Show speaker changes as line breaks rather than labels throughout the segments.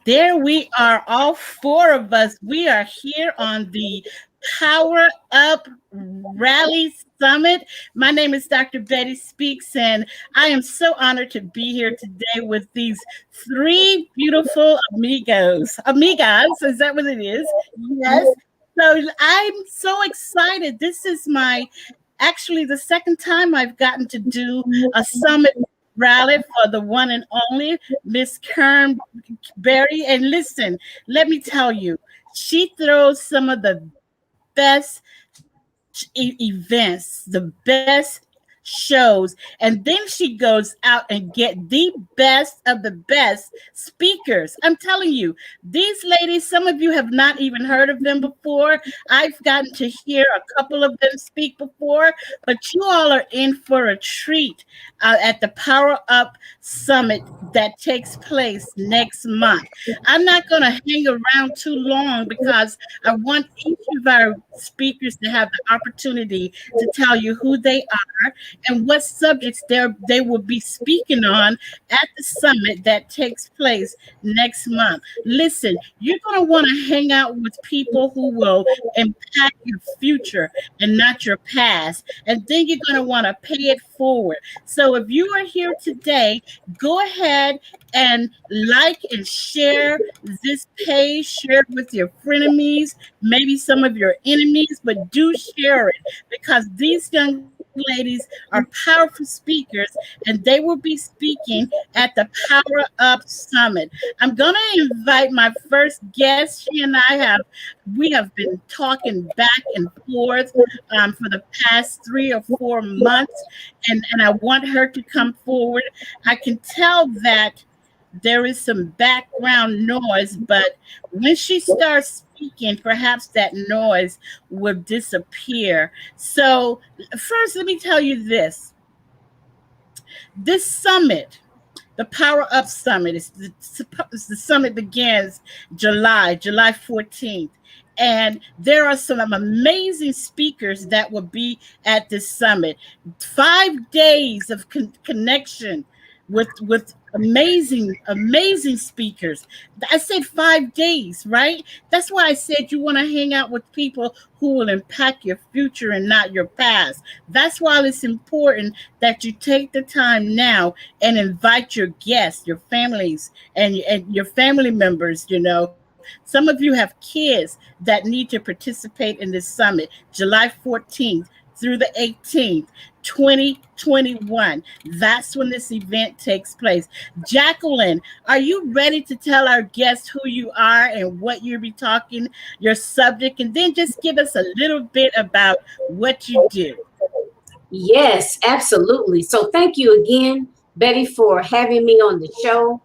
There we are, all four of us. We are here on the Power Up Rally Summit. My name is Dr. Betty Speaks, and I am so honored to be here today with these three beautiful amigos. Amigas, is that what it is? Yes. So I'm so excited. This is my actually the second time I've gotten to do a summit rally for the one and only Miss Kern Berry. And listen, let me tell you, she throws some of the best events, the best shows, and then she goes out and get the best of the best speakers. I'm telling you, these ladies, some of you have not even heard of them before. I've gotten to hear a couple of them speak before, but you all are in for a treat at the Power Up Summit that takes place next month. I'm not going to hang around too long because I want each of our speakers to have the opportunity to tell you who they are and what subjects they will be speaking on at the summit that takes place next month. Listen, you're going to want to hang out with people who will impact your future and not your past. And then you're going to want to pay it forward. So if you are here today, go ahead and like and share this page, share it with your frenemies, maybe some of your enemies, but do share it because these young ladies are powerful speakers and they will be speaking at the Power Up Summit. I'm going to invite my first guest. We have been talking back and forth for the past 3 or 4 months, and I want her to come forward. I can tell that there is some background noise, but when she starts speaking, perhaps that noise will disappear. So, first, let me tell you this. This summit, the Power Up Summit, the summit begins July 14th. And there are some amazing speakers that will be at this summit. 5 days of connection with amazing speakers. I said 5 days, right? That's why I said you want to hang out with people who will impact your future and not your past. That's why it's important that you take the time now and invite your guests, your families, and your family members. Some of you have kids that need to participate in this summit, July 14th through the 18th, 2021. That's when this event takes place. Jacqueline, are you ready to tell our guests who you are and what you'll be talking, your subject, and then just give us a little bit about what you do?
Yes, absolutely. So thank you again, Betty, for having me on the show.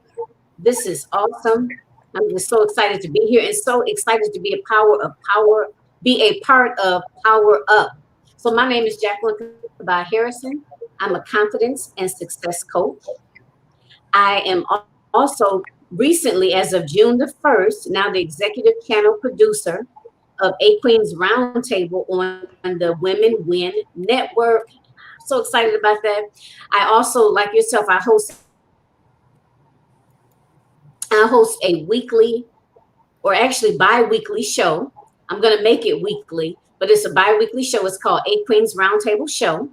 This is awesome. I'm just so excited to be here and so excited to be be a part of Power Up. So my name is Jacqueline Kabah Harrison. I'm a confidence and success coach. I am also recently, as of June the 1st, now the executive channel producer of A Queen's Roundtable on the Women Win Network. So excited about that. I also, like yourself, I host a weekly or actually bi-weekly show. I'm going to make it weekly, but it's a bi-weekly show. It's called A Queen's Roundtable Show.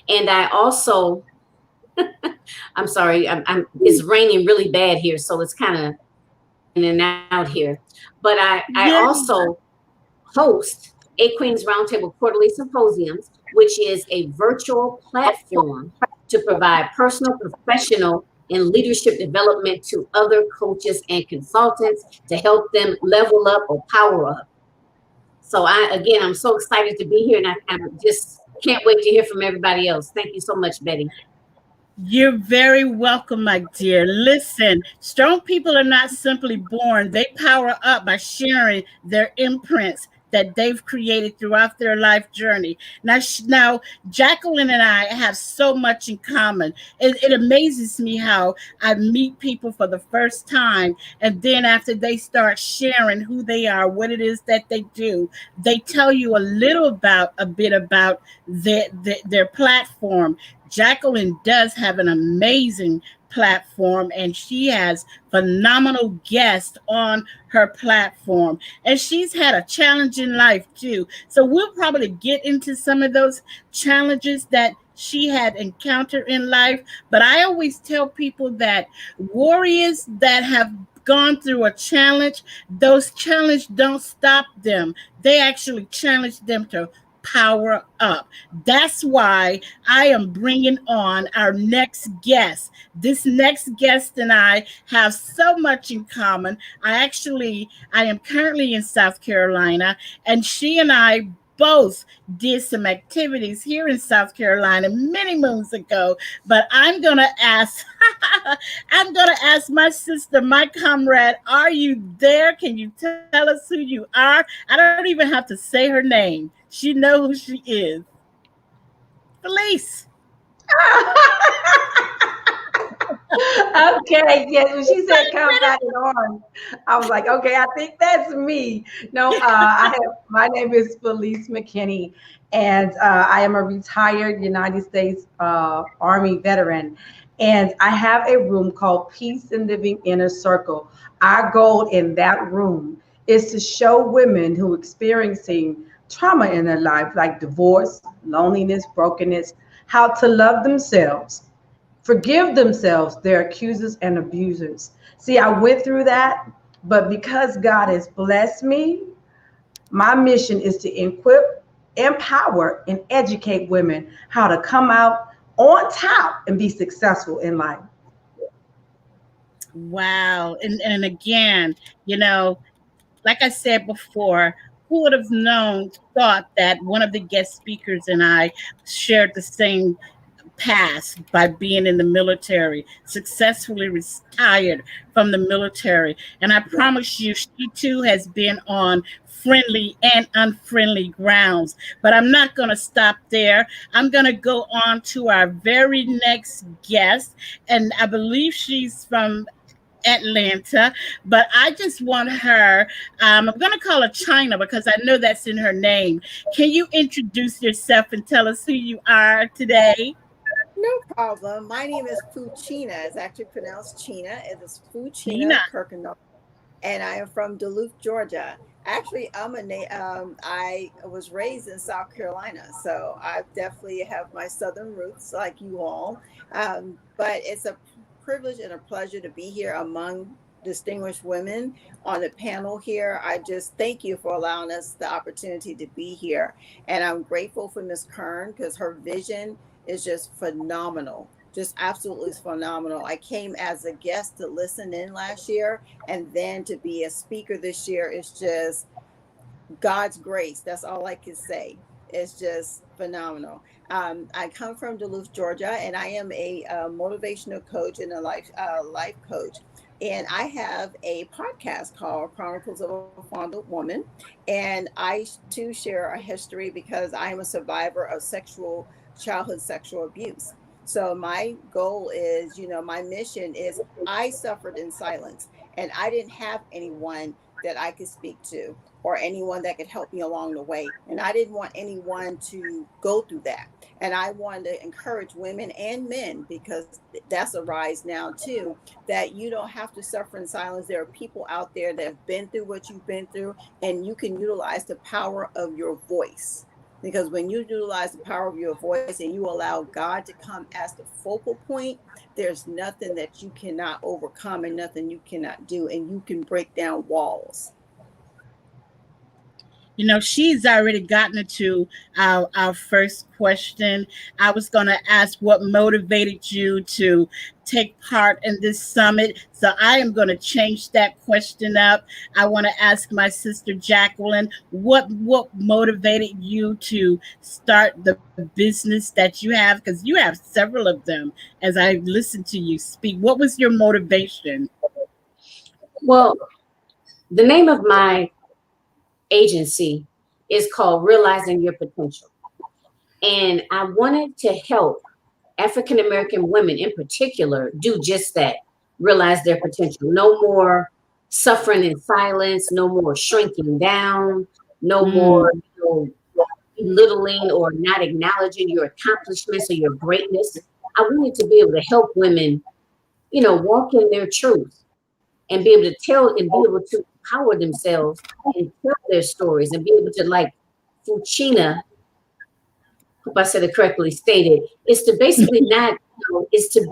And I also, I'm sorry, it's raining really bad here, so it's kind of in and out here. But I also host A Queen's Roundtable Quarterly Symposiums, which is a virtual platform to provide personal, professional, and leadership development to other coaches and consultants to help them level up or power up. So I'm so excited to be here, and I just can't wait to hear from everybody else. Thank you so much, Betty.
You're very welcome, my dear. Listen, strong people are not simply born. They power up by sharing their imprints that they've created throughout their life journey. Now, Jacqueline and I have so much in common. It amazes me how I meet people for the first time, and then after they start sharing who they are, what it is that they do, they tell you a bit about their platform. Jacqueline does have an amazing platform, and she has phenomenal guests on her platform. And she's had a challenging life too. So we'll probably get into some of those challenges that she had encountered in life. But I always tell people that warriors that have gone through a challenge, those challenges don't stop them. They actually challenge them to power up. That's why I am bringing on our next guest. This next guest and I have so much in common. I am currently in South Carolina, and she and I both did some activities here in South Carolina many moons ago. But I'm gonna ask I'm gonna ask my sister, my comrade, are you there? Can you tell us who you are? I don't even have to say her name. She knows who she is. Felice.
Okay, yes. When she said come back and on, I was like, okay, I think that's me. No, my name is Felice McKinney, and I am a retired United States Army veteran. And I have a room called Peace and Living Inner Circle. Our goal in that room is to show women who are experiencing trauma in their life, like divorce, loneliness, brokenness, how to love themselves, forgive themselves, their accusers and abusers. See, I went through that, but because God has blessed me, my mission is to equip, empower, and educate women how to come out on top and be successful in life.
Wow. And again, you know, like I said before, who would have thought that one of the guest speakers and I shared the same past by being in the military, successfully retired from the military. And I promise you, she too has been on friendly and unfriendly grounds. But I'm not going to stop there. I'm going to go on to our very next guest. And I believe she's from Atlanta, but I just want her, I'm going to call her China because I know that's in her name. Can you introduce yourself and tell us who you are today?
No problem. My name is Fuchina. It's actually pronounced China. It is Fuchina
China.
Kirkendall, and I am from Duluth, Georgia. Actually, I was raised in South Carolina, so I definitely have my Southern roots, like you all. But it's a privilege and a pleasure to be here among distinguished women on the panel here. I just thank you for allowing us the opportunity to be here, and I'm grateful for Ms. Kern because her vision is just phenomenal, just absolutely phenomenal. I came as a guest to listen in last year, and then to be a speaker this year is just God's grace. That's all I can say. It's just phenomenal. I come from Duluth, Georgia, and I am a motivational coach and a life coach. And I have a podcast called Chronicles of a Fondled Woman. And I too share a history because I am a survivor of childhood sexual abuse. So my goal is, my mission is I suffered in silence and I didn't have anyone that I could speak to or anyone that could help me along the way. And I didn't want anyone to go through that. And I wanted to encourage women and men, because that's a rise now too, that you don't have to suffer in silence. There are people out there that have been through what you've been through, and you can utilize the power of your voice. Because when you utilize the power of your voice and you allow God to come as the focal point, there's nothing that you cannot overcome and nothing you cannot do. And you can break down walls.
She's already gotten into our first question. I was going to ask what motivated you to take part in this summit. So I am going to change that question up. I want to ask my sister Jacqueline, what motivated you to start the business that you have? Because you have several of them as I listened to you speak. What was your motivation?
Well, the name of my agency is called Realizing Your Potential. And I wanted to help African American women in particular do just that, realize their potential. No more suffering in silence, no more shrinking down, no more belittling or not acknowledging your accomplishments or your greatness. I wanted to be able to help women walk in their truth and be able to tell and be able to empower themselves and tell their stories and be able to, like Fuchina, hope I said it correctly, stated, is to basically not, is to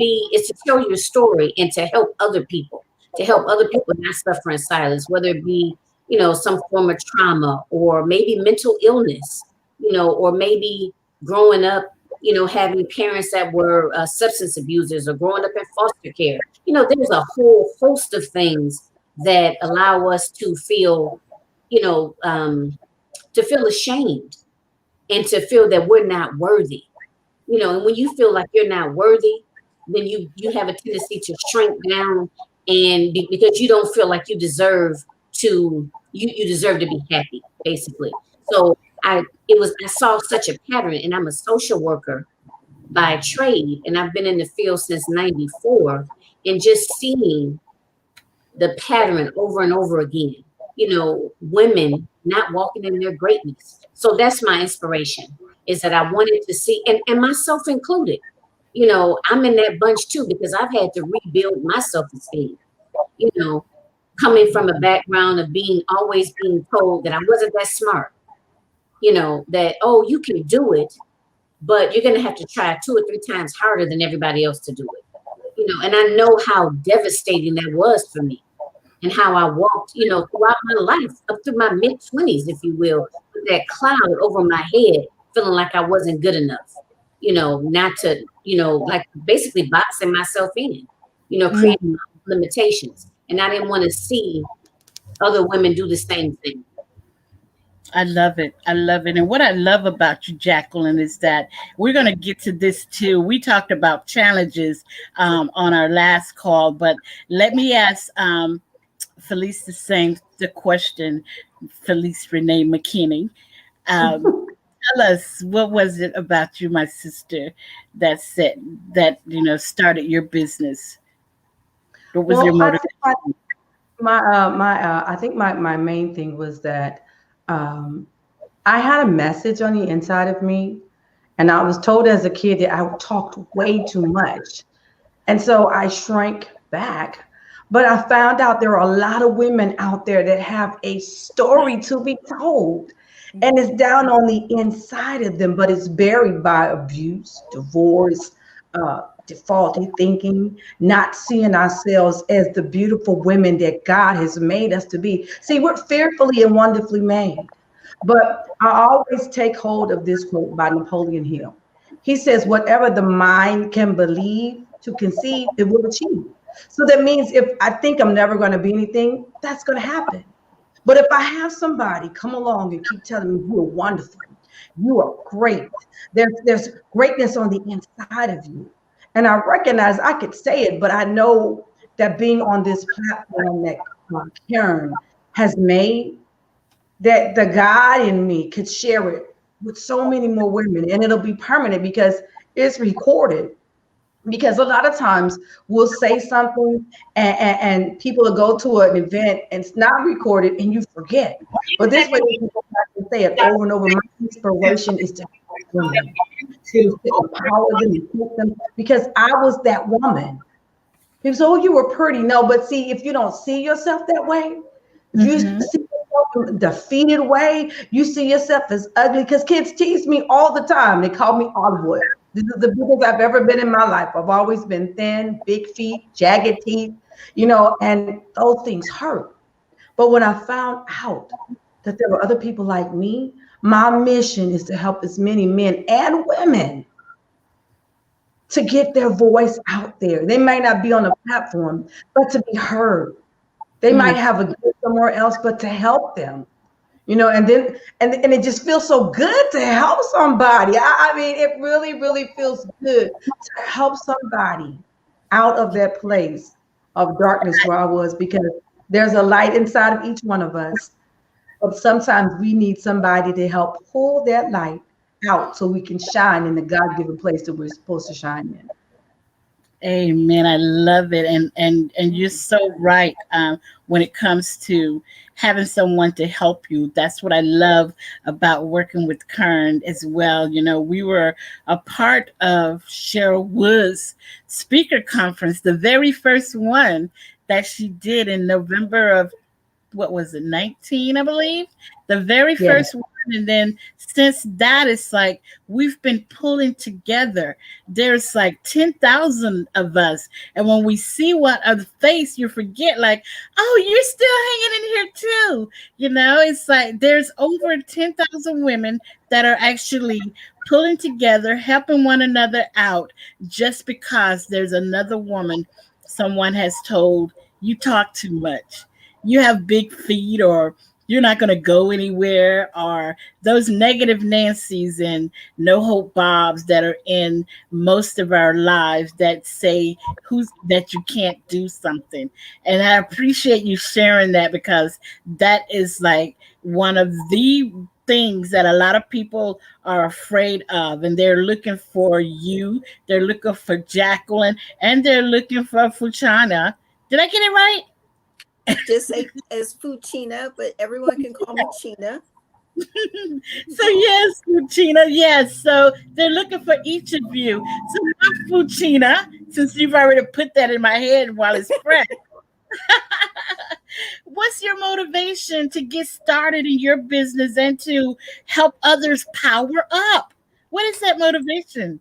tell your story and to help other people not suffer in silence, whether it be, some form of trauma or maybe mental illness, or maybe growing up, having parents that were substance abusers or growing up in foster care. There's a whole host of things that allow us to feel, ashamed and to feel that we're not worthy. And when you feel like you're not worthy, then you have a tendency to shrink down because you don't feel like you deserve to be happy, basically. So I saw such a pattern, and I'm a social worker by trade, and I've been in the field since '94, and just seeing the pattern over and over again, women not walking in their greatness. So that's my inspiration, is that I wanted to see, and myself included, I'm in that bunch too, because I've had to rebuild my self-esteem, coming from a background of always being told that I wasn't that smart, that, oh, you can do it, but you're going to have to try 2 or 3 times harder than everybody else to do it. And I know how devastating that was for me, and how I walked, throughout my life, up through my mid-20s, if you will, with that cloud over my head, feeling like I wasn't good enough, not to, like basically boxing myself in, creating limitations. And I didn't want to see other women do the same thing.
I love it. I love it. And what I love about you, Jacqueline, is that we're going to get to this too. We talked about challenges on our last call, but let me ask Felice the question, Felice Renee McKinney. Tell us, what was it about you, my sister, that started your business? What was your motivation?
I think my main thing was that I had a message on the inside of me, and I was told as a kid that I talked way too much, and so I shrank back. But I found out there are a lot of women out there that have a story to be told, and it's down on the inside of them, but it's buried by abuse, divorce, faulty thinking, not seeing ourselves as the beautiful women that God has made us to be. See, we're fearfully and wonderfully made. But I always take hold of this quote by Napoleon Hill. He says, whatever the mind can believe to conceive, it will achieve. So that means if I think I'm never going to be anything, that's going to happen. But if I have somebody come along and keep telling me you are wonderful, you are great, there's greatness on the inside of you. And I recognize I could say it, but I know that being on this platform that Karen has made, that the God in me could share it with so many more women, and it'll be permanent because it's recorded. Because a lot of times we'll say something and people will go to an event and it's not recorded and you forget. But this way you can go back and say it over and over. My inspiration is to help women, to empower them and help them, because I was that woman. People say, oh, you were pretty. No, but see, if you don't see yourself that way, you see yourself in a defeated way, you see yourself as ugly, because kids tease me all the time. They call me Olive. This is the biggest I've ever been in my life. I've always been thin, big feet, jagged teeth, and those things hurt. But when I found out that there were other people like me, my mission is to help as many men and women to get their voice out there. They might not be on a platform, but to be heard. They might have a gift somewhere else, but to help them. And then it just feels so good to help somebody. I mean, it really, really feels good to help somebody out of that place of darkness where I was, because there's a light inside of each one of us. But sometimes we need somebody to help pull that light out so we can shine in the God-given place that we're supposed to shine in.
Amen. I love it, and you're so right. When it comes to having someone to help you, that's what I love about working with Kern as well. You know, we were a part of Cheryl Wood's speaker conference, the very first one that she did in November of what was it, 19, I believe, the very
Yeah.
first one. And then since that, it's like we've been pulling together. There's like 10,000 of us. And when we see one other face, you forget, like, oh, you're still hanging in here too. You know, it's like there's over 10,000 women that are actually pulling together, helping one another out just because there's another woman someone has told you talk too much, you have big feet, or you're not going to go anywhere, or those negative Nancy's and no hope Bobs that are in most of our lives that say who's that you can't do something. And I appreciate you sharing that, because that is like one of the things that a lot of people are afraid of, and they're looking for you, they're looking for Jacqueline, and they're looking for Fuchana. Did I get it right?
Just say as Fuchina, but everyone can call me China.
So yes, Fuchina, yes. So they're looking for each of you. So Fuchina, since you've already put that in my head while it's fresh, what's your motivation to get started in your business and to help others power up? What is that motivation?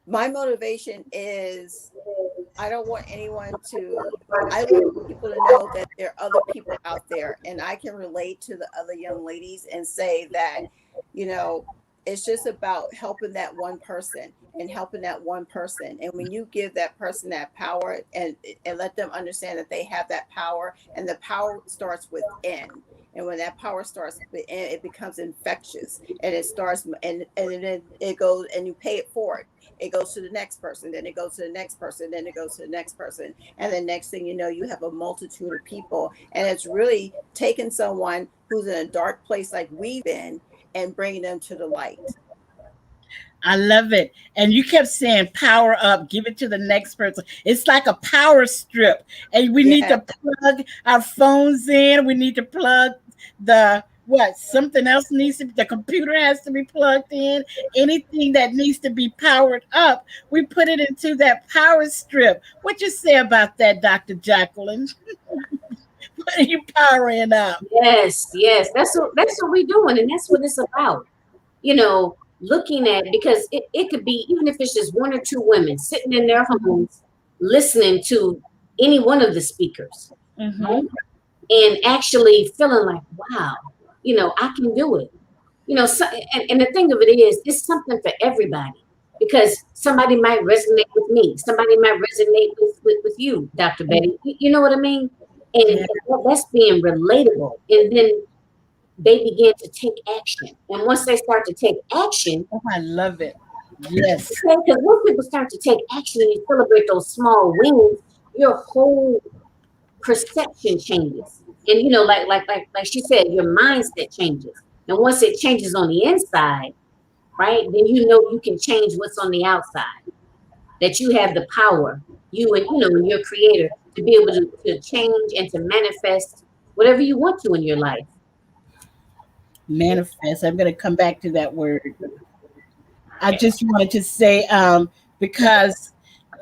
My motivation is I don't want I want people to know that there are other people out there, and I can relate to the other young ladies and say that, you know, it's just about helping that one person and helping that one person. And when you give that person that power and let them understand that they have that power, and the power starts within. And when that power starts within, it becomes infectious, and it starts and then it goes, and you pay it forward. It goes to the next person, then it goes to the next person, then it goes to the next person. And the next thing you know, you have a multitude of people. And it's really taking someone who's in a dark place like we've been and bringing them to the light.
I love it. And you kept saying power up, give it to the next person. It's like a power strip. And we need to plug our phones in. We need to plug the something else needs to be, the computer has to be plugged in. Anything that needs to be powered up, we put it into that power strip. What you say about that, Dr. Jacqueline? What are you powering up?
Yes, yes. That's what we're doing, and that's what it's about. You know, looking at, because it could be, even if it's just one or two women sitting in their homes listening to any one of the speakers,
Mm-hmm.
and actually feeling like, wow, you know, I can do it. You know, so, and the thing of it is, it's something for everybody, because somebody might resonate with me, somebody might resonate with you, Dr. Betty. You know what I mean? And that's being relatable. And then they begin to take action. And once they start to take action,
Oh, I love it. Yes.
because once people start to take action and you celebrate those small wins, your whole perception changes. And you know, like she said, your mindset changes. And once it changes on the inside, right, then you know you can change what's on the outside. That you have the power, and your creator, to be able to change and to manifest whatever you want to in your life.
Manifest. I'm going to come back to that word. I just wanted to say, because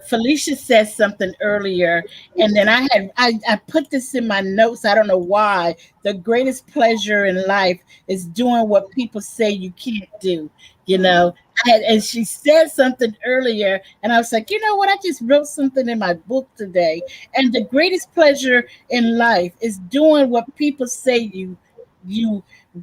Felicia said something earlier, and then I put this in my notes. I don't know why. The greatest pleasure in life is doing what people say you can't do. You know, and she said something earlier, and I was like, you know what? I just wrote something in my book today. And the greatest pleasure in life is doing what people say you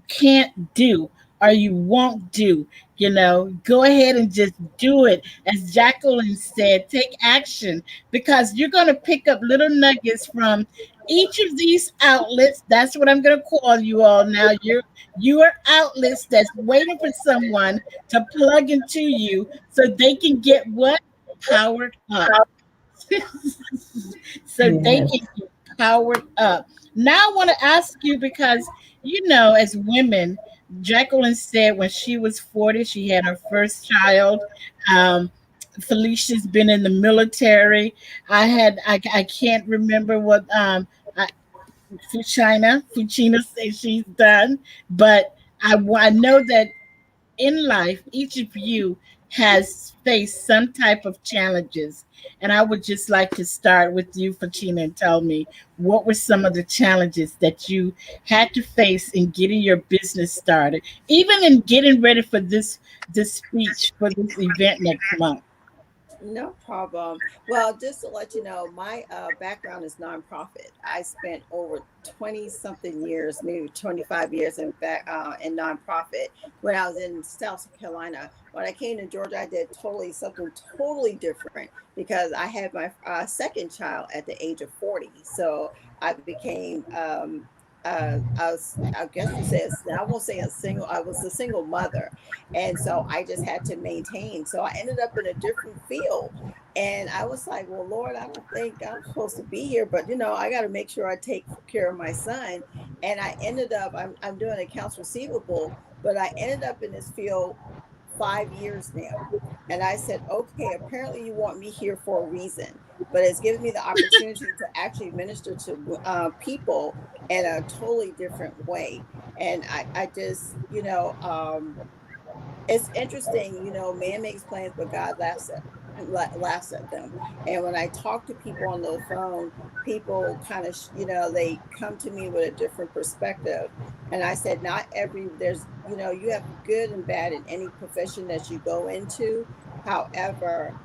can't do or you won't do. You know, go ahead and just do it. As Jacqueline said, take action, because you're going to pick up little nuggets from each of these outlets. That's what I'm going to call you all now. You are outlets that's waiting for someone to plug into you so they can get what? Powered up. So they can get powered up. Now I want to ask you, because as women, Jacqueline said when she was 40, she had her first child. Um, Felicia's been in the military. I can't remember what Fuchina says she's done, but I know that in life, each of you has faced some type of challenges. And I would just like to start with you, Fatina, and tell me what were some of the challenges that you had to face in getting your business started, even in getting ready for this speech for this event next month.
No problem. Well, just to let you know, my background is nonprofit. I spent over 20 something years, maybe 25 years in nonprofit when I was in South Carolina. When I came to Georgia, I did something totally different because I had my second child at the age of 40. So I became, I guess you say, I won't say I was a single mother. And so I just had to maintain. So I ended up in a different field. And I was like, well, Lord, I don't think I'm supposed to be here, but I got to make sure I take care of my son. And I ended up, I'm doing accounts receivable, but I ended up in this field 5 years now. And I said, okay, apparently you want me here for a reason, but it's given me the opportunity to actually minister to people in a totally different way. And I just, it's interesting, man makes plans, but God laughs at them. And when I talk to people on the phone, people kind of, they come to me with a different perspective. And I said, not every, there's, you have good and bad in any profession that you go into. However,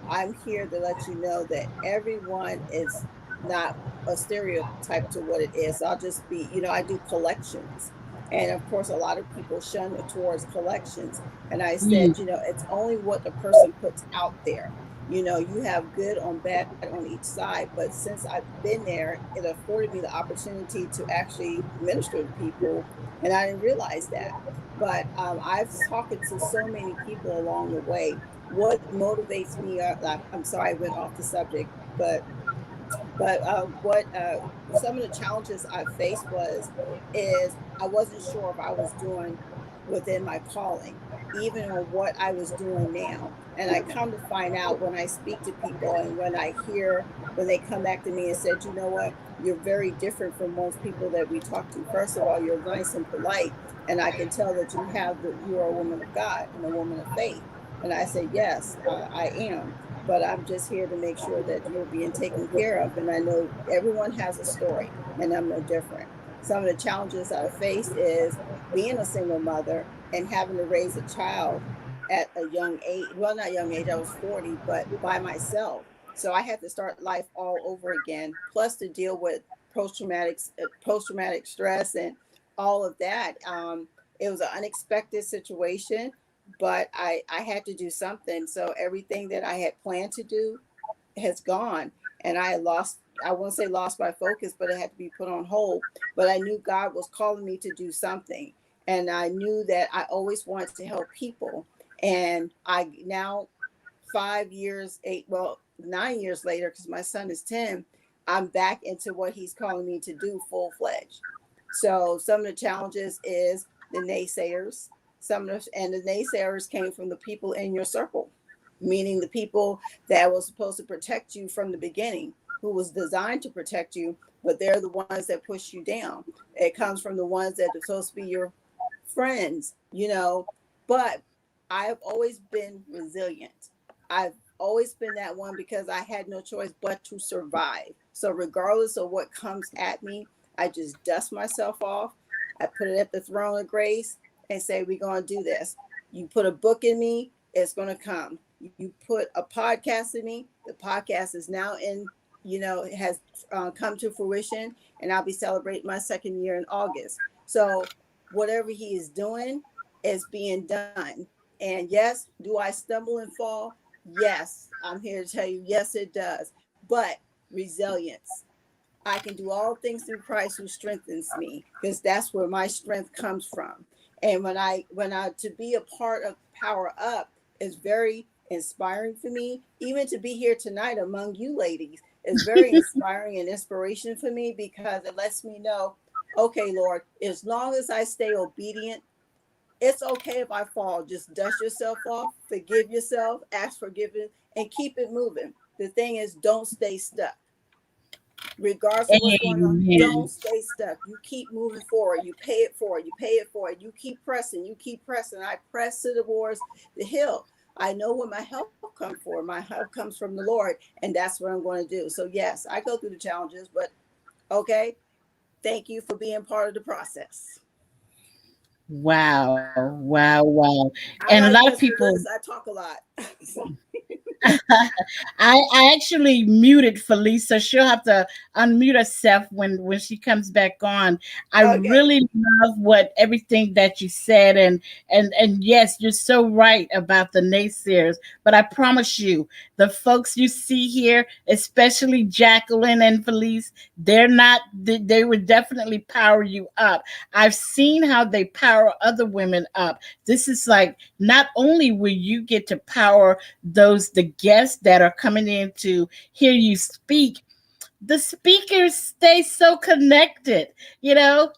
I'm here to let you know that everyone is not a stereotype to what it is. I'll just be, I do collections. And of course, a lot of people shun towards collections. And I said,
Mm,
it's only what the person puts out there. You have good on bad on each side. But since I've been there, it afforded me the opportunity to actually minister to people. And I didn't realize that. But I've talked to so many people along the way. What motivates me, I'm sorry, I went off the subject, but what some of the challenges I faced is I wasn't sure if I was doing within my calling, even on what I was doing now. And I come to find out when I speak to people and when they come back to me and said, you know what, you're very different from most people that we talk to. First of all, you're nice and polite, and I can tell that you are a woman of God and a woman of faith. And I said, yes, I am, but I'm just here to make sure that you're being taken care of. And I know everyone has a story, and I'm no different. Some of the challenges I faced is being a single mother and having to raise a child at a young age. Well, not young age, I was 40, but by myself. So I had to start life all over again, plus to deal with post-traumatic stress and all of that. It was an unexpected situation, but I had to do something. So everything that I had planned to do has gone. And I won't say lost my focus, but it had to be put on hold. But I knew God was calling me to do something. And I knew that I always wanted to help people. And I now 9 years later, because my son is 10, I'm back into what he's calling me to do full fledged. So some of the challenges is the naysayers. And the naysayers came from the people in your circle, meaning the people that was supposed to protect you from the beginning, who was designed to protect you, but they're the ones that push you down. It comes from the ones that are supposed to be your friends, but I've always been resilient. I've always been that one because I had no choice but to survive. So regardless of what comes at me, I just dust myself off. I put it at the throne of grace and say, we're going to do this. You put a book in me, it's going to come. You put a podcast in me, the podcast is now it has come to fruition, and I'll be celebrating my second year in August. So whatever he is doing is being done. And yes, do I stumble and fall? Yes, I'm here to tell you, yes, it does. But resilience. I can do all things through Christ who strengthens me, because that's where my strength comes from. And when I to be a part of Power Up is very inspiring for me. Even to be here tonight among you ladies is very inspiring and inspiration for me, because it lets me know, okay, Lord, as long as I stay obedient It's okay if I fall. Just dust yourself off, forgive yourself, ask forgiveness, and keep it moving. The thing is, don't stay stuck. Regardless of what's going on,
Amen.
don't stay stuck. You keep moving forward. You pay it forward. You pay it forward. You keep pressing. You keep pressing. I press towards the hill. I know where my help comes from. My help comes from the Lord, and that's what I'm going to do. So yes, I go through the challenges, but okay. Thank you for being part of the process.
Wow, wow, wow.
I
And a
like
lot of
Miss
people,
Felice. I talk a lot.
I actually muted Felisa. She'll have to unmute herself when she comes back on. I
Okay.
really love what everything that you said, and yes, you're so right about the naysayers. But I promise you, the folks you see here, especially Jacqueline and Felice, they're not. They would definitely power you up. I've seen how they power other women up. This is like not only will you get to power the guests that are coming in to hear you speak, the speakers stay so connected.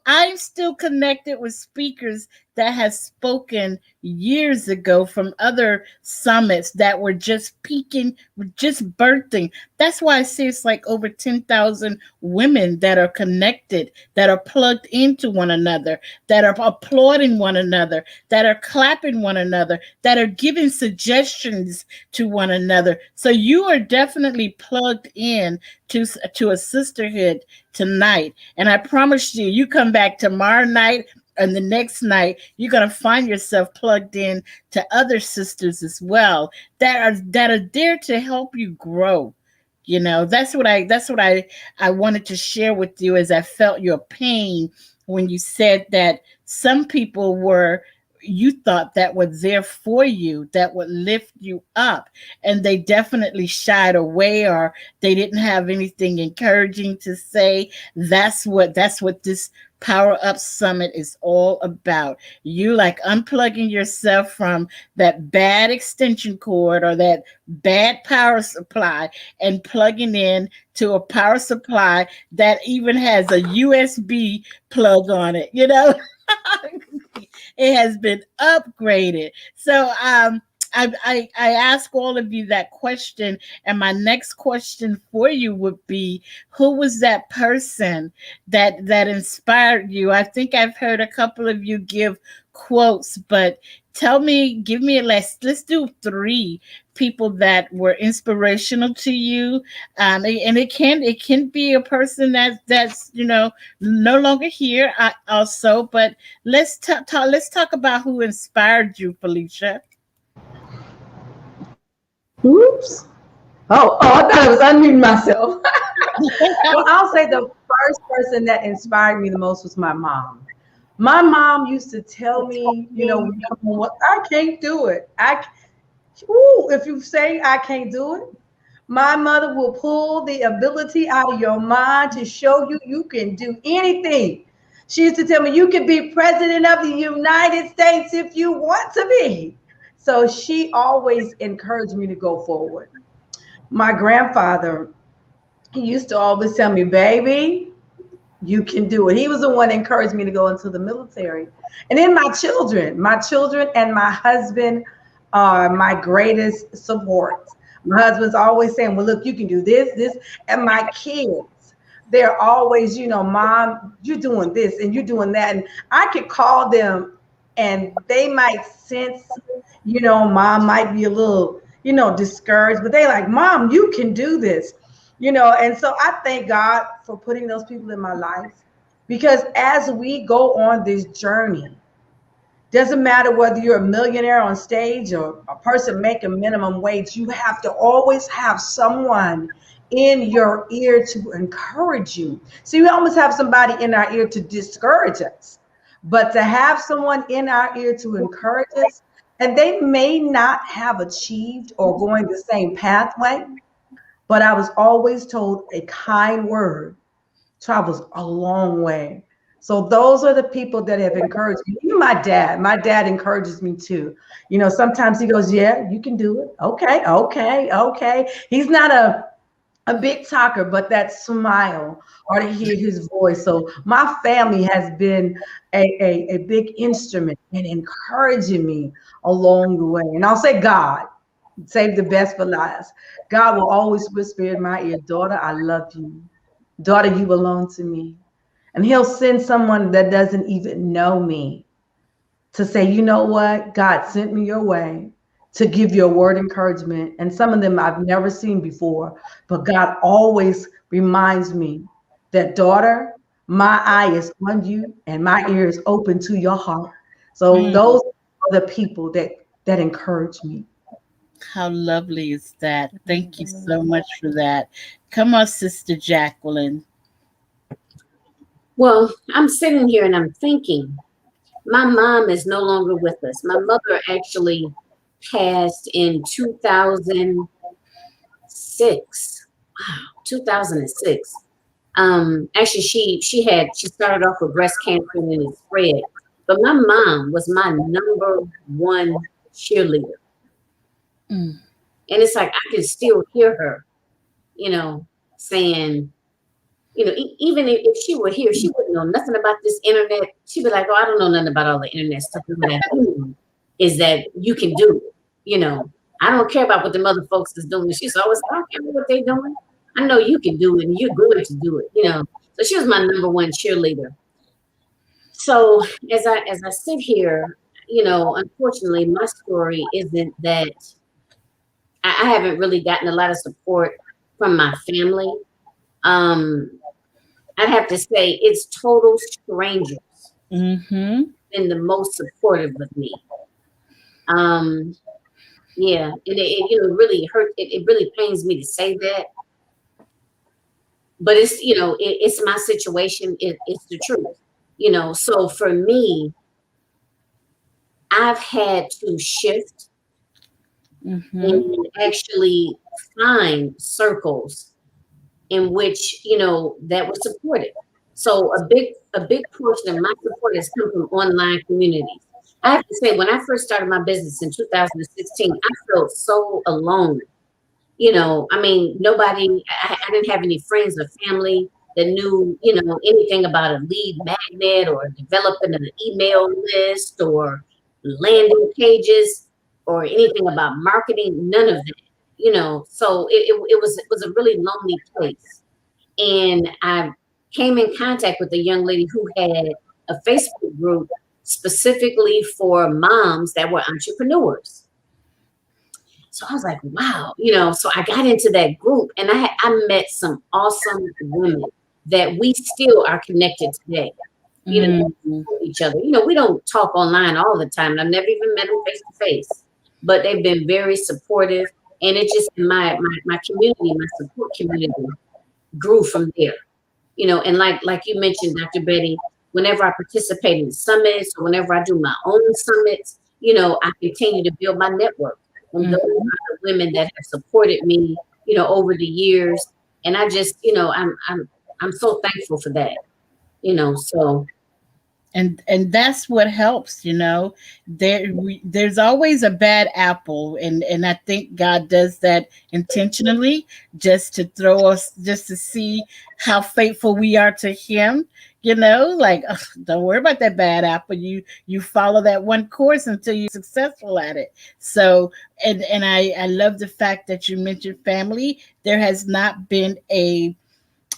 I'm still connected with speakers that has spoken years ago from other summits that were just peaking, just birthing. That's why I say it's like over 10,000 women that are connected, that are plugged into one another, that are applauding one another, that are clapping one another, that are giving suggestions to one another. So you are definitely plugged in to a sisterhood tonight. And I promise you, you come back tomorrow night and the next night, you're going to find yourself plugged in to other sisters as well that are there to help you grow. That's what I wanted to share with you, as I felt your pain when you said that some people you thought that were there for you, that would lift you up, and they definitely shied away, or they didn't have anything encouraging to say. That's what this Power Up Summit is all about. You like unplugging yourself from that bad extension cord or that bad power supply and plugging in to a power supply that even has a USB plug on it. It has been upgraded. So I ask all of you that question, and my next question for you would be, who was that person that inspired you? I think I've heard a couple of you give quotes, but give me let's do 3 people that were inspirational to you. And it can be a person that's no longer here, also, but let's talk about who inspired you, Felicia.
Oops. I thought I was unmuting myself. Well, I'll say the first person that inspired me the most was my mom. My mom used to tell me, I can't do it. If you say I can't do it, my mother will pull the ability out of your mind to show you you can do anything. She used to tell me you can be president of the United States if you want to be. So she always encouraged me to go forward. My grandfather, he used to always tell me, baby, you can do it. He was the one that encouraged me to go into the military. And then my children and my husband are my greatest support. My husband's always saying, well, look, you can do this. And my kids, they're always, mom, you're doing this and you're doing that. And I could call them and they might sense, mom might be a little, discouraged, but they like, mom, you can do this. And so I thank God for putting those people in my life, because as we go on this journey, doesn't matter whether you're a millionaire on stage or a person making minimum wage, you have to always have someone in your ear to encourage you. So you almost have somebody in our ear to discourage us, but to have someone in our ear to encourage us, and they may not have achieved or going the same pathway, but I was always told a kind word travels a long way. So those are the people that have encouraged me. Even my dad. My dad encourages me too. Sometimes he goes, yeah, you can do it. Okay. He's not a a big talker, but that smile or to hear his voice. So my family has been a big instrument in encouraging me along the way. And I'll say God, save the best for last. God will always whisper in my ear, daughter, I love you. Daughter, you belong to me. And he'll send someone that doesn't even know me to say, you know what? God sent me your way to give you a word encouragement. And some of them I've never seen before, but God always reminds me that, daughter, my eye is on you and my ear is open to your heart. So those are the people that encourage me.
How lovely is that? Thank you so much for that. Come on, Sister Jacqueline.
Well, I'm sitting here and I'm thinking, my mom is no longer with us. My mother actually passed in 2006. Wow, 2006. Actually, she started off with breast cancer and it spread. But my mom was my number one cheerleader. And it's like I can still hear her, saying, even if she were here, she wouldn't know nothing about this internet. She'd be like, "Oh, I don't know nothing about all the internet stuff." But what I do is that you can do it. I don't care about what the other folks is doing. She's always, I don't care what they're doing. I know you can do it, and you're going to do it. So she was my number one cheerleader. So as I sit here, unfortunately, my story isn't that I haven't really gotten a lot of support from my family. I'd have to say it's total strangers been the most supportive of me. Yeah, and it really hurt. It really pains me to say that, but it's it's my situation. It's the truth. So for me, I've had to shift and actually find circles in which that were supportive. So a big portion of my support has come from online communities. I have to say, when I first started my business in 2016, I felt so alone. I mean, nobody. I didn't have any friends or family that knew anything about a lead magnet or developing an email list or landing pages or anything about marketing. None of that. So it was a really lonely place. And I came in contact with a young lady who had a Facebook group specifically for moms that were entrepreneurs. So I was like, wow, so I got into that group and I met some awesome women that we still are connected today, with each other. We don't talk online all the time. I've never even met them face to face, but they've been very supportive. And it just, my community, my support community grew from there. And like you mentioned, Dr. Betty, whenever I participate in summits or whenever I do my own summits, I continue to build my network. And those are the women that have supported me, over the years. And I just, I'm so thankful for that, so.
And that's what helps, there's always a bad apple, and I think God does that intentionally just to see how faithful we are to him, like, don't worry about that bad apple. You follow that one course until you're successful at it. So and I love the fact that you mentioned family. There has not been a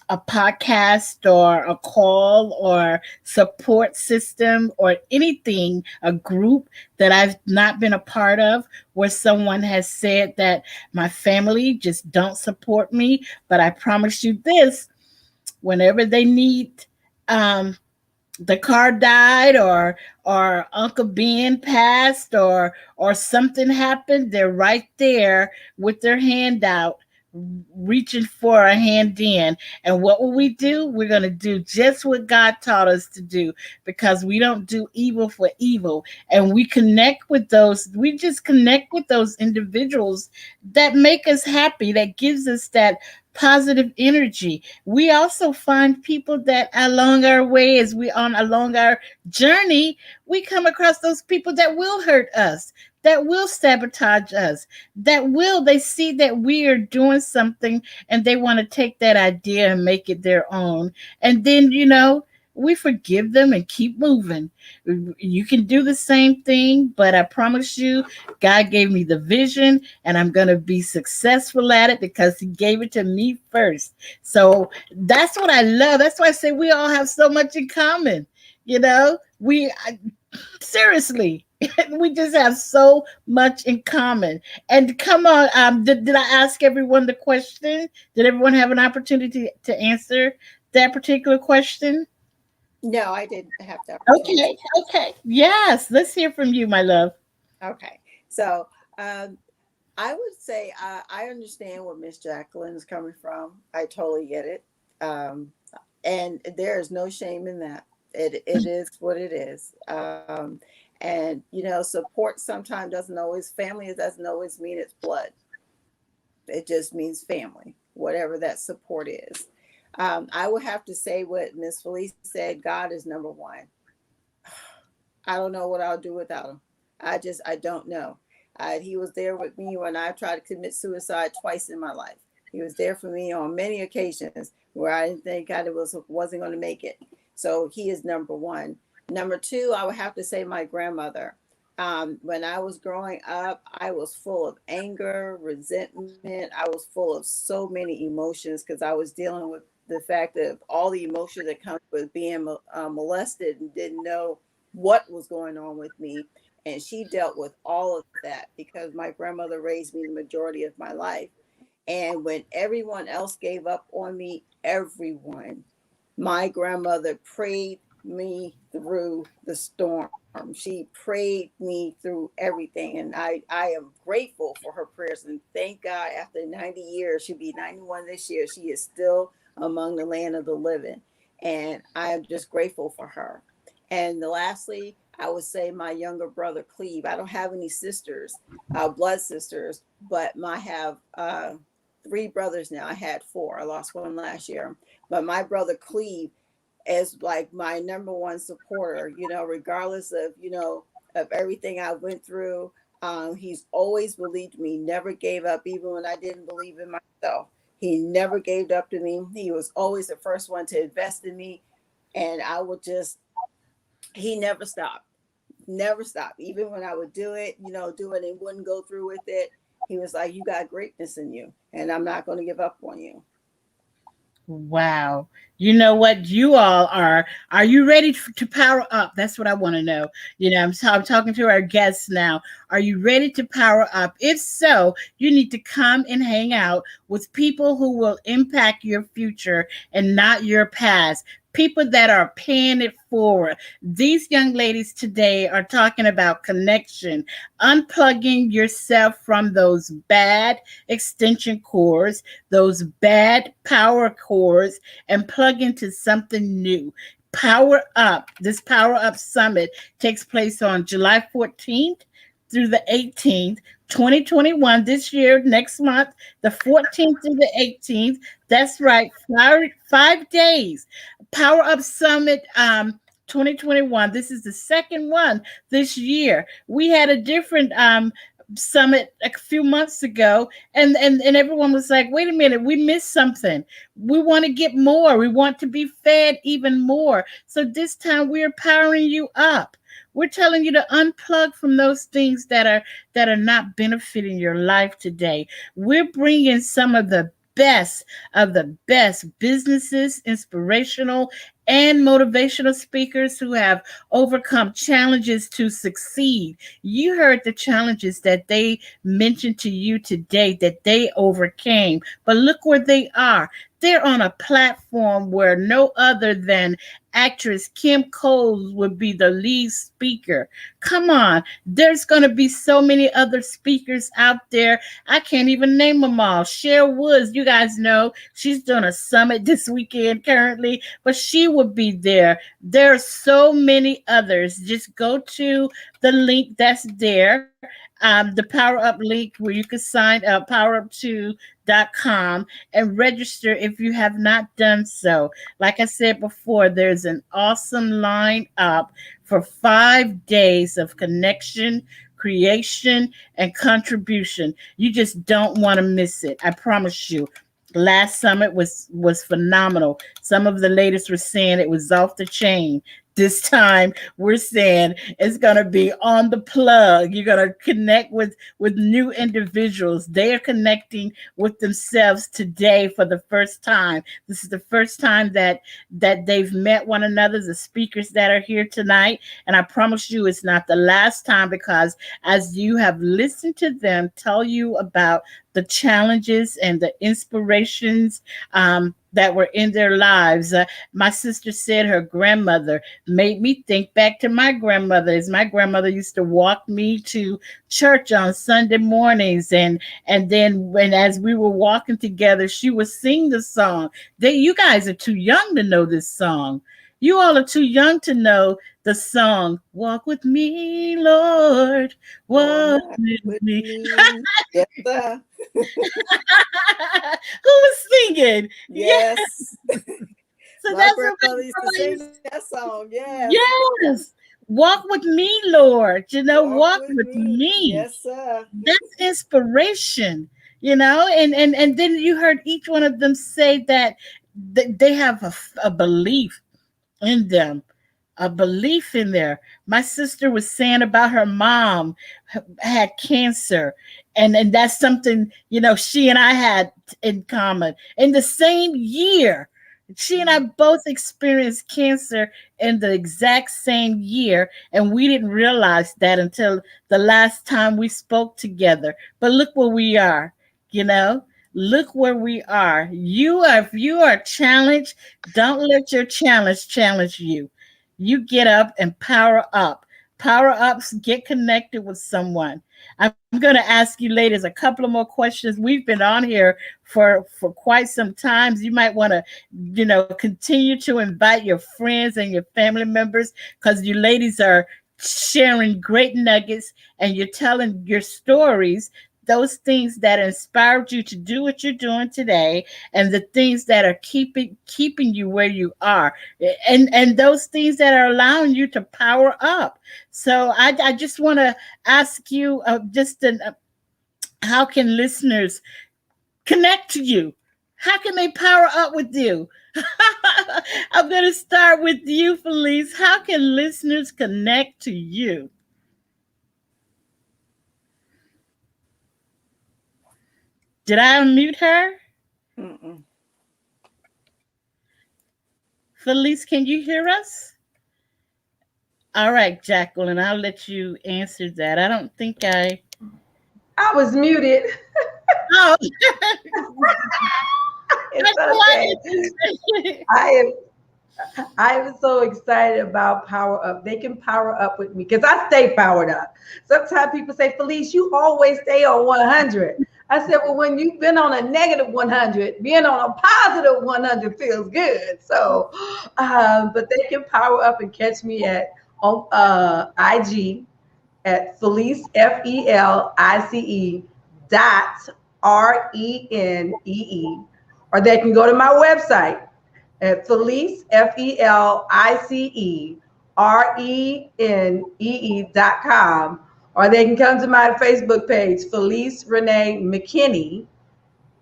podcast or a call or support system or anything, a group that I've not been a part of where someone has said that my family just don't support me. But I promise you this, whenever they need, the car died or Uncle Ben passed or something happened, they're right there with their hand out, reaching for a hand in. And what will we do? We're going to do just what God taught us to do, because we don't do evil for evil. And we connect with those individuals that make us happy, that gives us that positive energy. We also find people that along our way, along our journey, we come across those people that will hurt us. that will sabotage us, they see that we are doing something and they want to take that idea and make it their own. And then, we forgive them and keep moving. You can do the same thing, but I promise you, God gave me the vision and I'm going to be successful at it because He gave it to me first. So that's what I love. That's why I say we all have so much in common. Seriously, we just have so much in common. And come on, did I ask everyone the question? Did everyone have an opportunity to answer that particular question?
No, I didn't have that opportunity.
Okay. Yes, let's hear from you, my love.
Okay. So I would say I understand where Miss Jacqueline is coming from. I totally get it. And there is no shame in that. It is what it is. And, support sometimes family doesn't always mean it's blood. It just means family, whatever that support is. I would have to say what Miss Felice said, God is number one. I don't know what I'll do without him. I don't know. He was there with me when I tried to commit suicide twice in my life. He was there for me on many occasions where I didn't think I wasn't going to make it. So he is number one. Number two, I would have to say my grandmother. When I was growing up, I was full of anger, resentment. I was full of so many emotions because I was dealing with the fact of all the emotions that come with being molested and didn't know what was going on with me. And she dealt with all of that because my grandmother raised me the majority of my life. And when everyone else gave up on me, my grandmother prayed me through the storm. She prayed me through everything. And I am grateful for her prayers. And thank God after 90 years, she'll be 91 this year, she is still among the land of the living. And I am just grateful for her. And lastly, I would say my younger brother, Cleve. I don't have any sisters, blood sisters, but I have 3 brothers now. I had 4. I lost one last year. But my brother, Cleve, is like my number one supporter, regardless of, of everything I went through. He's always believed me, never gave up, even when I didn't believe in myself. He never gave up to me. He was always the first one to invest in me. And he never stopped. Even when I would do it and wouldn't go through with it. He was like, you got greatness in you and I'm not going to give up on you.
Wow. You know what you all are you ready to power up? That's what I want to know. I'm talking to our guests now. Are you ready to power up? If so, you need to come and hang out with people who will impact your future and not your past. People that are paying it forward. These young ladies today are talking about connection, unplugging yourself from those bad extension cords, those bad power cords, and plug into something new. Power Up. This Power Up Summit takes place on July 14th through the 18th, 2021, this year, next month, the 14th through the 18th. That's right, 5 days. Power Up Summit 2021. This is the second one this year. We had a different summit a few months ago, and everyone was like, wait a minute, we missed something. We want to get more. We want to be fed even more. So this time we're powering you up. We're telling you to unplug from those things that are not benefiting your life today. We're bringing some of the best businesses, inspirational and motivational speakers who have overcome challenges to succeed. You heard the challenges that they mentioned to you today that they overcame, but look where they are. They're on a platform where no other than actress Kim Coles would be the lead speaker. Come on, there's going to be so many other speakers out there. I can't even name them all. Cher Woods, you guys know, she's doing a summit this weekend currently, but she would be there. There are so many others. Just go to the link that's there. The Power Up link where you can sign up, powerup2.com, and register if you have not done so. Like I said before, there's an awesome line up for 5 days of connection, creation and contribution. You just don't want to miss it. I promise you. Last summit was phenomenal. Some of the ladies were saying it was off the chain. This time we're saying it's going to be on the plug. You're going to connect with new individuals. They are connecting with themselves today for the first time. This is the first time that they've met one another, the speakers that are here tonight. And I promise you it's not the last time, because as you have listened to them tell you about the challenges and the inspirations that were in their lives. My sister said her grandmother made me think back to my grandmother. As my grandmother used to walk me to church on Sunday mornings, and then as we were walking together, she would sing the song. You guys are too young to know this song. You all are too young to know the song, Walk With Me, Lord, Walk with me.
Yes, sir.
Who was singing?
Yes.
So
My
that's
grandmother
what
used to sing that song. Yes.
Yes. Walk with me, Lord. Walk with me.
Yes, sir.
That's inspiration, and then you heard each one of them say that they have a belief in them, a belief in there. My sister was saying about her mom had cancer, and that's something she and I had in common. In the same year, she and I both experienced cancer in the exact same year, and we didn't realize that until the last time we spoke together. But look where we are. Look where we are. If you are challenged, don't let your challenge you. You get up and power up. Power ups, get connected with someone. I'm going to ask you ladies a couple of more questions. We've been on here for quite some time. You might want to, continue to invite your friends and your family members, because you ladies are sharing great nuggets and you're telling your stories, those things that inspired you to do what you're doing today, and the things that are keeping you where you are, and those things that are allowing you to power up. So I just want to ask you how can listeners connect to you? How can they power up with you? I'm going to start with you, Felice. How can listeners connect to you? Did I unmute her?
Mm-mm.
Felice, can you hear us? All right, Jacqueline, I'll let you answer that. I don't think I
was muted.
Oh.
It's okay. I am so excited about Power Up. They can power up with me because I stay powered up. Sometimes people say, Felice, you always stay on 100. I said, well, when you've been on a negative 100, being on a positive 100 feels good. So, but they can power up and catch me at IG at Felice, FELICE .RENEE, or they can go to my website at Felice, FELICERENEE.com, or they can come to my Facebook page, Felice Renee McKinney,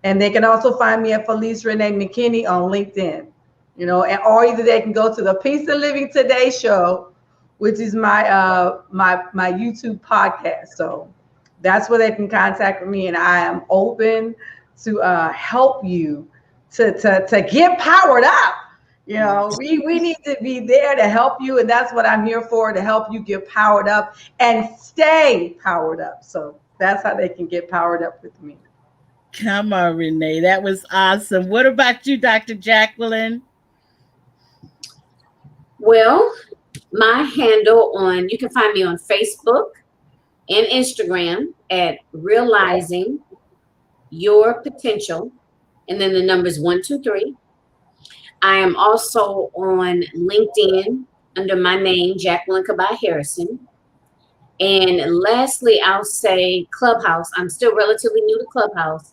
and they can also find me at Felice Renee McKinney on LinkedIn. Or either they can go to the Peace of Living Today show, which is my YouTube podcast. So that's where they can contact me, and I am open to help you to get powered up. We need to be there to help you, and that's what I'm here for, to help you get powered up and stay powered up. So that's how they can get powered up with me.
Come on, Renee. That was awesome. What about you, Dr. Jacqueline?
Well, my handle you can find me on Facebook and Instagram at Realizing Your Potential, and then the numbers 123. I am also on LinkedIn under my name, Jacqueline Kabai Harrison. And lastly, I'll say Clubhouse. I'm still relatively new to Clubhouse,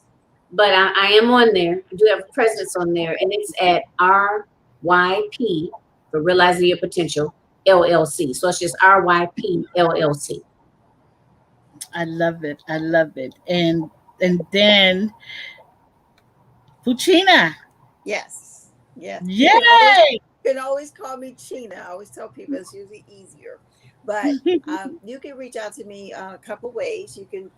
but I am on there. I do have a presence on there, and it's at RYP, for Realizing Your Potential, LLC. So it's just RYP LLC.
I love it. I love it. And then Fuchina.
Yes, yes.
Yay!
You can always call me China. I always tell people it's usually easier. But you can reach out to me a couple ways. You can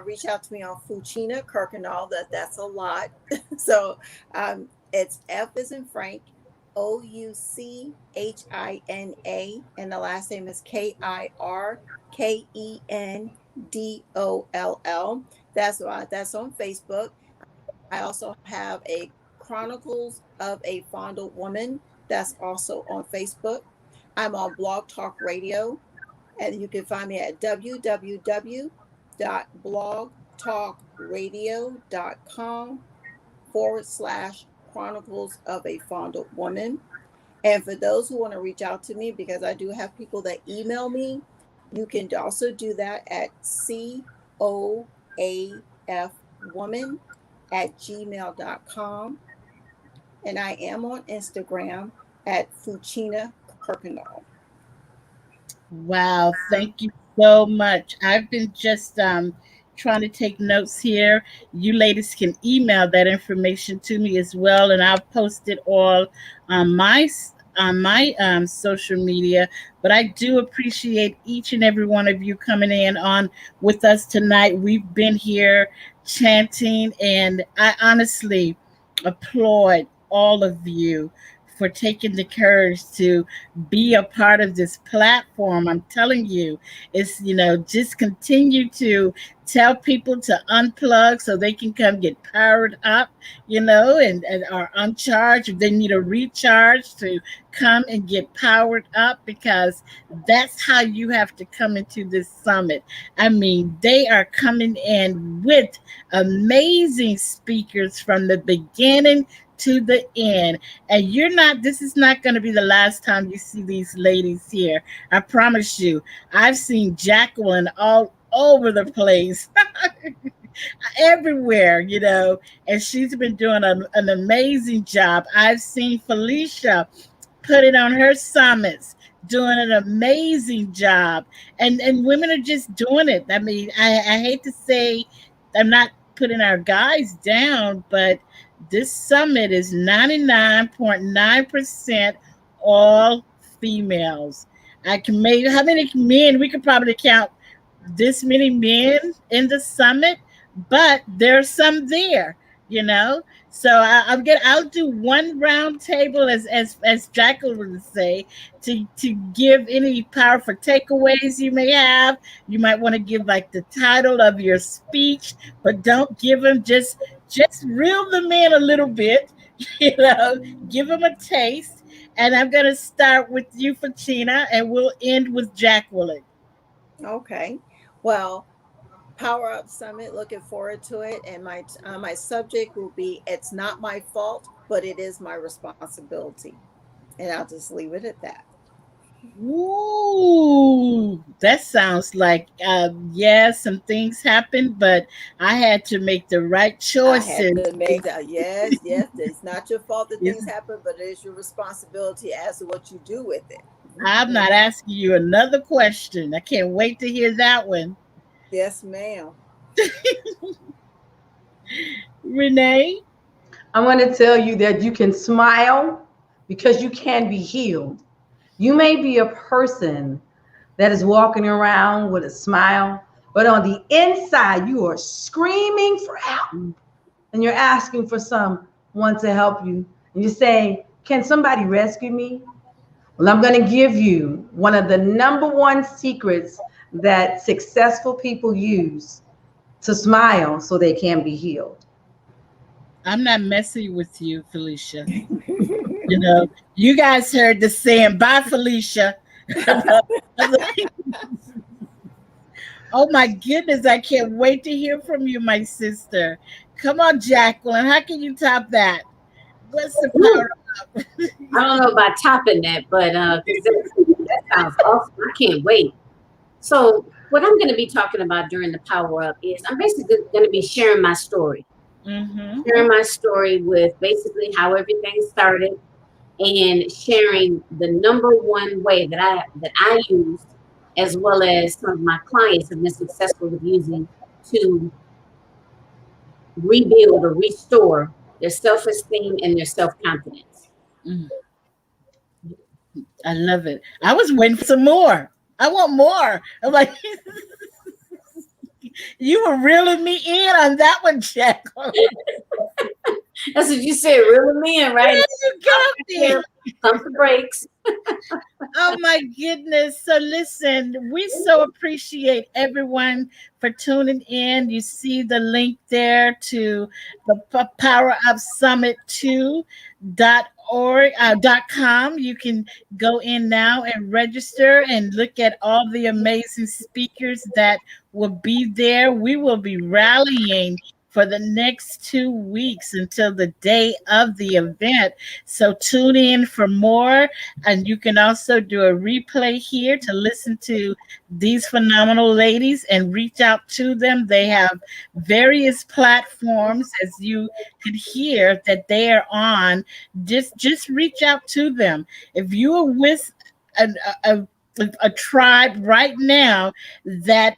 reach out to me on Fuchina Kirkendall. That's a lot. So it's F as in Frank, Ouchina, and the last name is Kirkendoll. That's on Facebook. I also have a Chronicles of a Fondled Woman. That's also on Facebook. I'm on Blog Talk Radio, and you can find me at www.blogtalkradio.com/Chronicles of a Fondled Woman. And for those who want to reach out to me, because I do have people that email me, you can also do that at coafwoman@gmail.com. And I am on Instagram at Fuchina Kirkendall.
Wow, thank you so much. I've been just trying to take notes here. You ladies can email that information to me as well, and I'll post it all on my social media. But I do appreciate each and every one of you coming in on with us tonight. We've been here chanting, and I honestly applaud all of you for taking the courage to be a part of this platform. I'm telling you, it's, just continue to tell people to unplug so they can come get powered up, and are uncharged. If they need a recharge, to come and get powered up, because that's how you have to come into this summit. I mean, they are coming in with amazing speakers from the beginning to the end. And this is not going to be the last time you see these ladies here. I promise you. I've seen Jacqueline all over the place. Everywhere, and she's been doing an amazing job. I've seen Felicia put it on her summits, doing an amazing job. And women are just doing it. I mean, I hate to say, I'm not putting our guys down, but this summit is 99.9% all females. I can maybe, how many men? We could probably count this many men in the summit, but there's some there, So I'll do one round table, as Jacqueline would say, to give any powerful takeaways you may have. You might want to give like the title of your speech, but don't give them just reel them in a little bit, give them a taste. And I'm going to start with you, Fuchina, and we'll end with Jacqueline.
Okay. Well, Power Up Summit, looking forward to it. And my subject will be, it's not my fault, but it is my responsibility. And I'll just leave it at that.
Ooh, that sounds like, some things happened, but I had to make the right choices.
I had to make that. Yes. It's not your fault that things happen, but it is your responsibility as to what you do with it.
I'm not asking you another question. I can't wait to hear that one.
Yes, ma'am.
Renee?
I want to tell you that you can smile because you can be healed. You may be a person that is walking around with a smile, but on the inside, you are screaming for help. And you're asking for someone to help you. And you're saying, can somebody rescue me? Well, I'm going to give you one of the number one secrets that successful people use to smile so they can be healed.
I'm not messing with you, Felicia. You guys heard the saying, bye, Felicia. Oh my goodness, I can't wait to hear from you, my sister. Come on, Jacqueline, how can you top that? What's the power up?
I don't know about topping that, but that sounds awesome. I can't wait. So what I'm going to be talking about during the Power Up is I'm basically going to be sharing my story. Sharing my story with basically how everything started, and sharing the number one way that I used as well as some of my clients have been successful with using to rebuild or restore their self-esteem and their self-confidence.
Mm, I love it. I was waiting for some more. I want more. I'm like, you were reeling me in on that one, Jacqueline.
That's what you said, reeling me in, right?
You got me.
Pump the brakes.
Oh my goodness. So listen, we so appreciate everyone for tuning in. You see the link there to the Power Up Summit 2.org.com. You can go in now and register and look at all the amazing speakers that will be there. We will be rallying for the next 2 weeks until the day of the event. So tune in for more. And you can also do a replay here to listen to these phenomenal ladies and reach out to them. They have various platforms, as you could hear, that they are on. Just reach out to them. If you are with a tribe right now that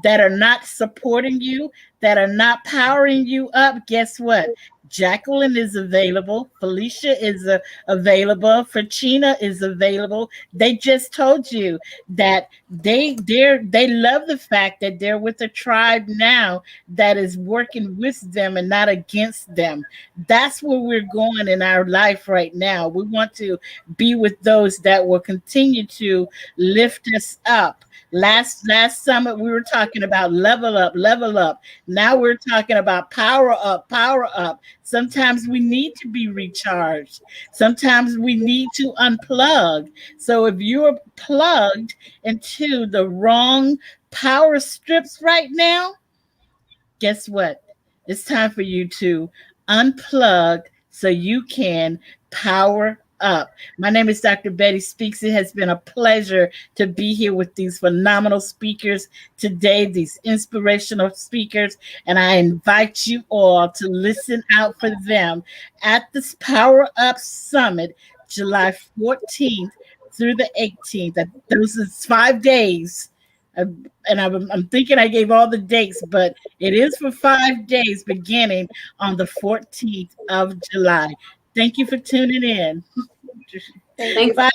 are not supporting you, that are not powering you up, guess what? Jacqueline is available. Felicia is available. Frachina is available. They just told you that they love the fact that they're with a tribe now that is working with them and not against them. That's where we're going in our life right now. We want to be with those that will continue to lift us up. Last summit we were talking about level up, level up. Now we're talking about power up, power up. Sometimes we need to be recharged. Sometimes we need to unplug. So if you're plugged into the wrong power strips right now, guess what? It's time for you to unplug so you can power up. My name is Dr. Betty Speaks. It has been a pleasure to be here with these phenomenal speakers today, these inspirational speakers, and I invite you all to listen out for them at this Power Up Summit, July 14th through the 18th. Those are 5 days. And I'm thinking I gave all the dates, but it is for 5 days beginning on the 14th of July. Thank you for tuning in.
Thank you.
Bye.